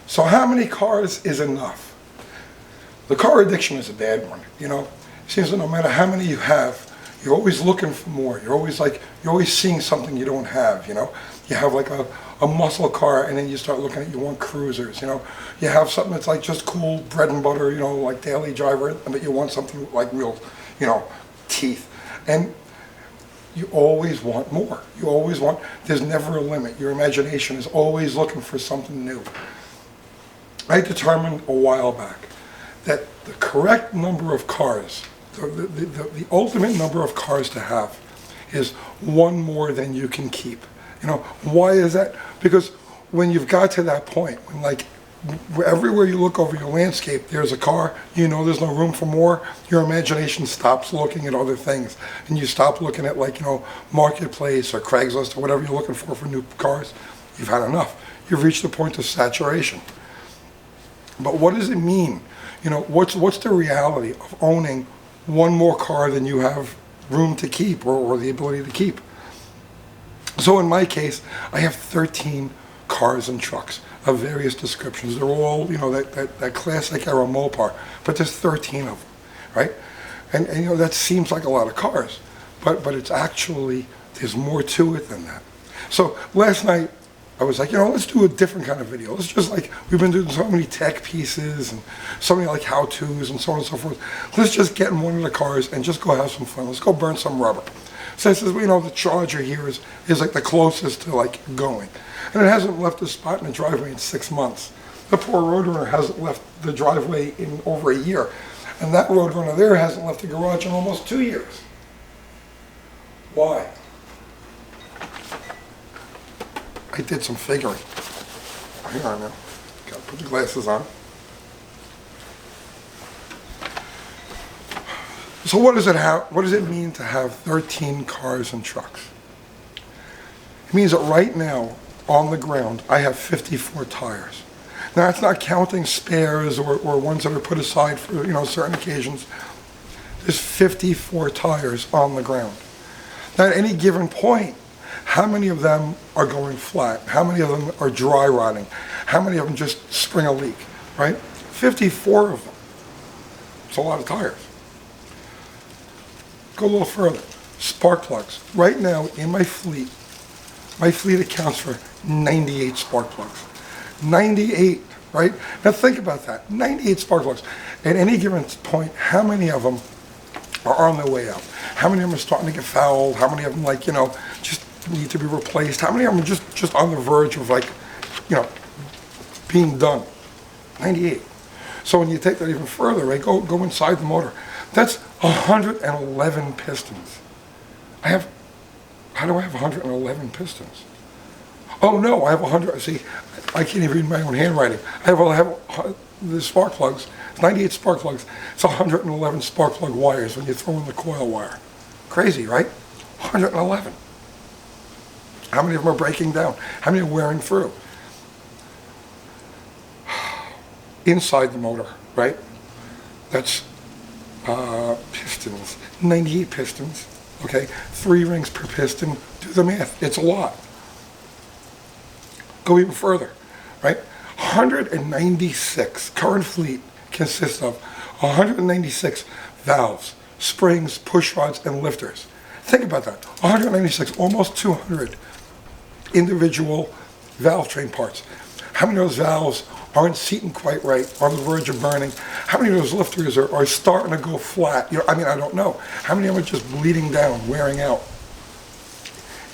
So how many cars is enough? The car addiction is a bad one, you know. It seems that no matter how many you have, you're always looking for more. You're always seeing something you don't have, you know. You have like a muscle car, and then you start looking at, you want cruisers, you know. You have something that's like just cool bread and butter, you know, like daily driver, but you want something like real, you know, teeth. And you always want more. You always want, there's never a limit. Your imagination is always looking for something new. I determined a while back that the correct number of cars, the ultimate number of cars to have is one more than you can keep. You know, why is that? Because when you've got to that point, when like everywhere you look over your landscape, there's a car, you know there's no room for more, your imagination stops looking at other things. And you stop looking at, like, you know, Marketplace or Craigslist or whatever you're looking for new cars. You've had enough. You've reached the point of saturation. But what does it mean? You know, what's the reality of owning one more car than you have room to keep or the ability to keep? So in my case, I have 13 cars and trucks of various descriptions. They're all, you know, that classic era Mopar, but there's 13 of them, right? And you know, that seems like a lot of cars, but it's actually, there's more to it than that. So last night, I was like, you know, let's do a different kind of video. Let's just, like, we've been doing so many tech pieces and so many like how-tos and so on and so forth. Let's just get in one of the cars and just go have some fun. Let's go burn some rubber. So I says, well, you know, the Charger here is like the closest to like going. And it hasn't left the spot in the driveway in 6 months. The poor Roadrunner hasn't left the driveway in over a year. And that Roadrunner there hasn't left the garage in almost 2 years. Why? I did some figuring. Hang on now. Gotta put the glasses on. So what does it mean to have 13 cars and trucks? It means that right now, on the ground, I have 54 tires. Now, that's not counting spares or ones that are put aside for, you know, certain occasions. There's 54 tires on the ground. Now, at any given point, how many of them are going flat? How many of them are dry rotting? How many of them just spring a leak, right? 54 of them. It's a lot of tires. Go a little further. Spark plugs. Right now, in my fleet accounts for 98 spark plugs. 98, right? Now think about that. 98 spark plugs. At any given point, how many of them are on their way out? How many of them are starting to get fouled? How many of them, like, you know, just need to be replaced? How many of them are just on the verge of, like, you know, being done? 98. So when you take that even further, right, go inside the motor. That's 111 pistons. How do I have 111 pistons? Oh no, I have 100, see, I can't even read my own handwriting. I have the spark plugs, it's 98 spark plugs, it's 111 spark plug wires when you throw in the coil wire. Crazy, right? 111. How many of them are breaking down? How many are wearing through? Inside the motor, right? That's pistons, 98 pistons, okay? 3 rings per piston. Do the math, it's a lot. Go even further, right? 196, current fleet consists of 196 valves, springs, push rods, and lifters. Think about that, 196, almost 200 individual valve train parts. How many of those valves aren't seating quite right, on the verge of burning? How many of those lifters are starting to go flat? You know, I mean, I don't know. How many of them are just bleeding down, wearing out?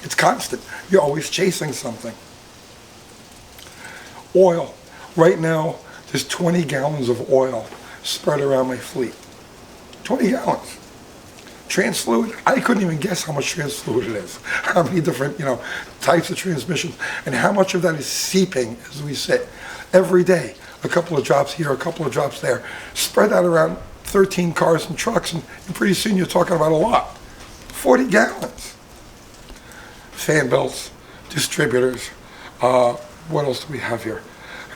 It's constant. You're always chasing something. Oil. Right now, there's 20 gallons of oil spread around my fleet. 20 gallons. Trans fluid, I couldn't even guess how much trans fluid it is. How many different, you know, types of transmissions, and how much of that is seeping as we sit. Every day, a couple of drops here, a couple of drops there, spread out around 13 cars and trucks, and pretty soon you're talking about a lot. 40 gallons. Fan belts, distributors, what else do we have here?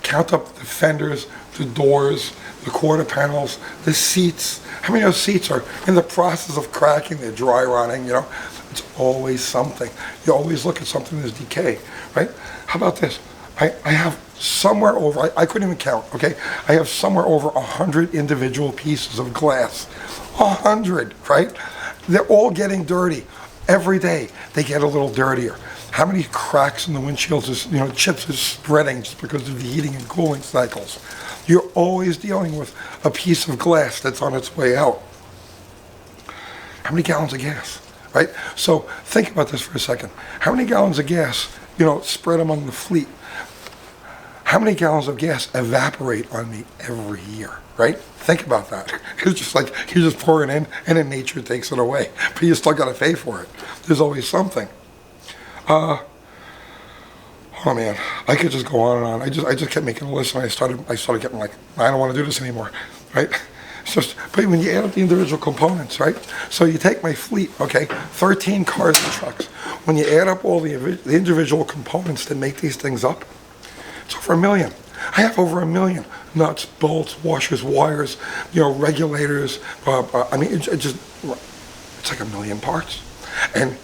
Count up the fenders, the doors, the quarter panels, the seats. How many of those seats are in the process of cracking? They're dry rotting, you know? It's always something. You always look at something that's decay, right? How about this? I have somewhere over, I couldn't even count, okay? I have somewhere over 100 individual pieces of glass. 100, right? They're all getting dirty. Every day they get a little dirtier. How many cracks in the windshields is, chips is spreading just because of the heating and cooling cycles? You're always dealing with a piece of glass that's on its way out. How many gallons of gas, right? So think about this for a second. How many gallons of gas, spread among the fleet? How many gallons of gas evaporate on me every year, right? Think about that. It's just like you're just pouring in and then nature takes it away, but you still got to pay for it. There's always something. Oh man, I could just go on and on. I just kept making a list, and I started getting like, I don't want to do this anymore, right? It's just, but when you add up the individual components, right? So you take my fleet, okay, 13 cars and trucks. When you add up all the individual components that make these things up, it's over 1 million. I have over 1 million nuts, bolts, washers, wires, regulators. I mean, it's like 1 million parts, and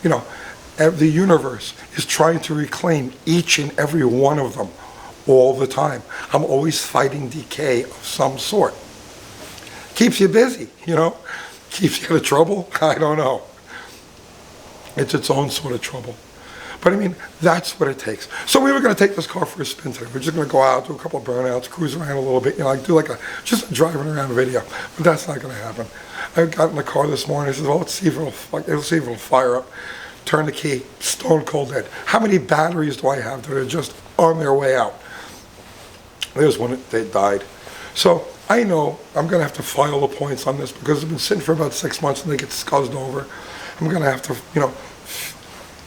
the universe is trying to reclaim each and every one of them all the time. I'm always fighting decay of some sort. Keeps you busy, keeps you out of trouble. I don't know. It's its own sort of trouble. But I mean, that's what it takes. So we were going to take this car for a spin today. We're just going to go out, do a couple of burnouts, cruise around a little bit, do like just a driving around video. But that's not going to happen. I got in the car this morning. I said, well, let's see if it'll fire up. Turn the key, stone cold dead. How many batteries do I have that are just on their way out? There's one that died. So I know I'm going to have to file the points on this because it's been sitting for about 6 months and they get scuzzed over. I'm going to have to,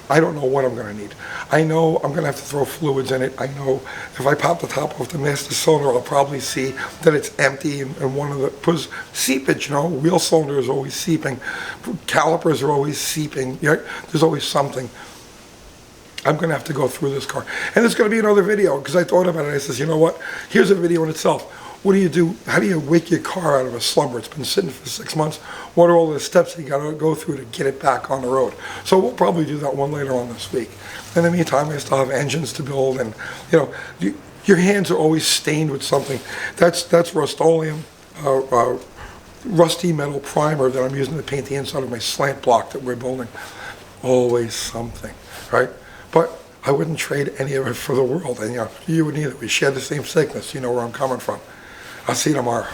I don't know what I'm going to need. I know I'm going to have to throw fluids in it. I know if I pop the top off the master cylinder, I'll probably see that it's empty and one of the, because seepage, wheel cylinder is always seeping. Calipers are always seeping. There's always something. I'm going to have to go through this car. And there's going to be another video because I thought about it. I says, you know what? Here's a video in itself. What do you do? How do you wake your car out of a slumber? It's been sitting for 6 months. What are all the steps you got to go through to get it back on the road? So we'll probably do that one later on this week. In the meantime, I still have engines to build, and your hands are always stained with something. That's Rust-Oleum, rusty metal primer that I'm using to paint the inside of my slant block that we're building. Always something, right? But I wouldn't trade any of it for the world, and you wouldn't either. We share the same sickness. You know where I'm coming from. I'll see you tomorrow.